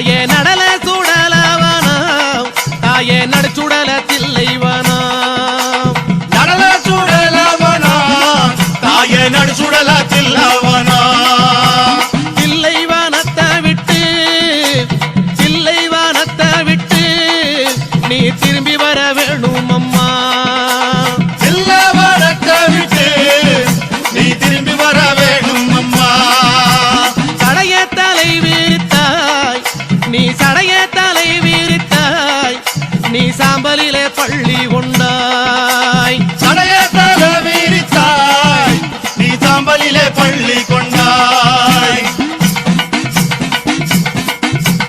தாயே நடல சுடலவனா தாயே நடுச்சுடல தில்லைவனா நடல சுடலவனா தாயே நடுச்சுடல தில்லவனா தில்லைவனத்தை விட்டு நீ திரும்பி வர வேணும் அம்மா தில்லவனத்தை விட்டு நீ திரும்பி வர வேணும் அம்மா சடைய தலை விரித்தாய் நீ சடைய தலை விரித்தாய் நீ சாம்பலிலே பள்ளி கொண்டாய்